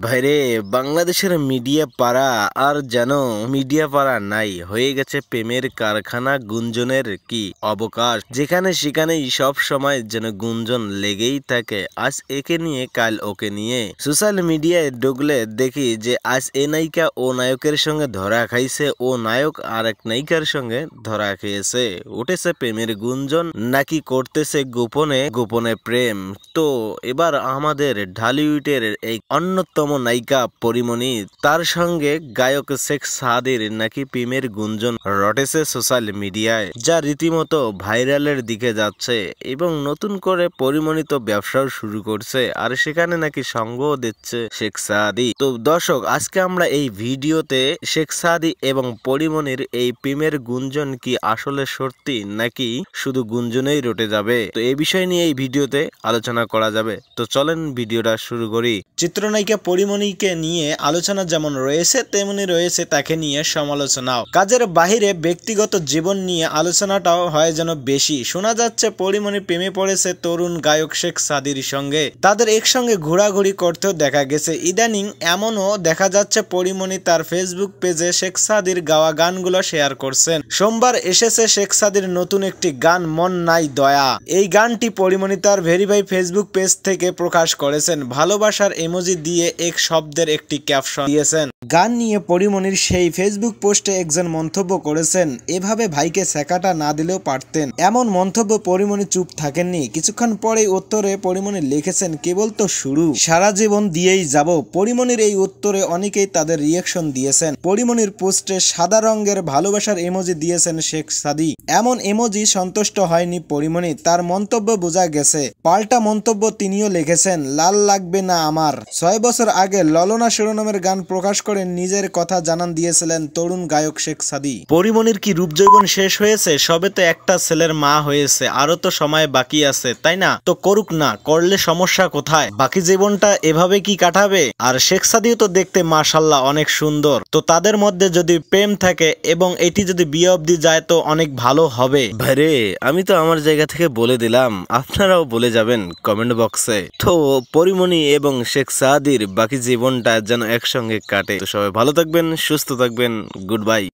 ভাইরে, বাংলাদেশের মিডিয়া পাড়া আর যেন মিডিয়া পাড়া নাই, হয়ে গেছে প্রেমের কারখানা। গুঞ্জনের কি অবকাশ, যেখানে সেখানেই সব সময় যেন গুঞ্জন লেগেই থাকে। আজ একে নিয়ে কাল ওকে নিয়ে। সোশ্যাল মিডিয়ায় ঢুকলে দেখি যে আজ এ নায়িকা ও নায়কের সঙ্গে ধরা খাইছে, ও নায়ক আর এক নায়িকার সঙ্গে ধরা খেয়েছে। উঠেছে প্রেমের গুঞ্জন, নাকি করতেছে গোপনে গোপনে প্রেম। তো এবার আমাদের ঢালিউডের এই অন্যতম নায়িকা পরিমণি, তার সঙ্গে গায়ক শেখ সাদির নাকি প্রেমের গুঞ্জন রটেছে সোশ্যাল মিডিয়ায়, যা রীতিমতো ভাইরালের দিকে যাচ্ছে। এবং নতুন করে পরিমণি তো ব্যবসাও শুরু করছে, আর সেখানে নাকি সঙ্গও দিচ্ছে শেখ সাদি। তো দর্শক, আজকে আমরা এই ভিডিওতে শেখ সাদি এবং পরিমণির এই প্রেমের গুঞ্জন কি আসলে সত্যি, নাকি শুধু গুঞ্জনেই রটে যাবে, তো এই বিষয় নিয়ে এই ভিডিওতে আলোচনা করা যাবে। তো চলেন ভিডিওটা শুরু করি। চিত্রনায়িকা পরিমণিকে নিয়ে আলোচনা যেমন রয়েছে, তেমনি রয়েছে তাকে নিয়ে সমালোচনাও। কাজের বাহিরে ব্যক্তিগত জীবন নিয়ে আলোচনাটাও হয় যেন বেশি। শোনা যাচ্ছে পরিমণি প্রেমে পড়েছে তরুণ গায়ক শেখ সাদির সঙ্গে, তাদের একসঙ্গে ঘোরাঘুরি করতেও দেখা গেছে। ইদানিং এমনও দেখা যাচ্ছে পরিমণি তার ফেসবুক পেজে শেখ সাদির গাওয়া গানগুলো শেয়ার করছেন। সোমবার এসেছে শেখ সাদির নতুন একটি গান, মন নাই দয়া। এই গানটি পরিমণি তার ভেরিফাই ফেসবুক পেজ থেকে প্রকাশ করেছেন। ভালোবাসার ইমোজি দিয়ে এক শব্দের একটি ক্যাপশন দিয়েছেন। গান নিয়ে পরিমণির সেই ফেসবুক পোস্টে একজন মন্তব্য করেছেন, এভাবে ভাইকে সেকাটা না দিলেও পারতেন। এমন মন্তব্য পরিমণি চুপ থাকেননি। কিছুক্ষণ পরেই উত্তরে পরিমণি লিখেছেন, কেবল তো শুরু, সারা জীবন দিয়েই যাব। পরিমণির এই উত্তরে অনেকেই তাদের রিয়াকশন দিয়েছেন। পরিমণির পোস্টে সাদা রঙের ভালোবাসার ইমোজি দিয়েছেন শেখ সাদি। এমন ইমোজি সন্তুষ্ট হয়নি পরিমণি, তার মন্তব্য বোঝা গেছে। পাল্টা মন্তব্য তিনিও লিখেছেন, লাল লাগবে না আমার। 6 বছর আগে ললনা শিরোনামের গান প্রকাশ করে নিজের কথা জানান দিয়েছিলেন তরুণ গায়ক শেখ সাদি। পরিমণির কি রূপজৈবন শেষ হয়েছে? সবে তো একটা ছেলের মা হয়েছে, আরো তো সময় বাকি আছে, তাই না? তো করুক না, করলে সমস্যা কোথায়? বাকি জীবনটা এভাবে কি কাটাবে? আর শেখ সাদিও তো দেখতে মাশাআল্লাহ অনেক সুন্দর। তো তাদের মধ্যে যদি প্রেম থাকে এবং এটি যদি বিয়ে অবধি যায় তো অনেক ভালো হবে। ভাইরে, আমি তো আমার জায়গা থেকে বলে দিলাম, আপনারাও বলে যাবেন কমেন্ট বক্সে। তো পরিমণি এবং শেখ সাদির বাকি জীবনটা যেন একসঙ্গে কাটে। তো সবাই ভালো থাকবেন, সুস্থ থাকবেন, গুড বাই।